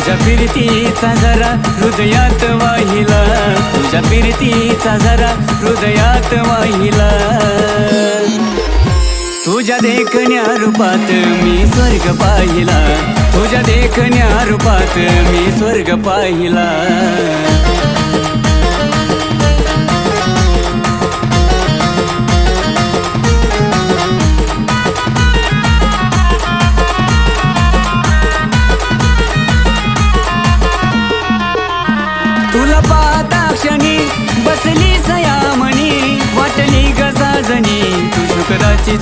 तुझ्या फिरतीचा जरा हृदयात वाहिला, तुझ्या फिरतीचा जरा हृदयात वाहिला. तुझ्या देखण्या रूपात मी स्वर्ग पाहिला, तुझ्या देखण्या रूपात मी स्वर्ग पाहिला. तुला पाहता क्षणी बसली सयामणी, वाटली गजाजणी तू शुक्राची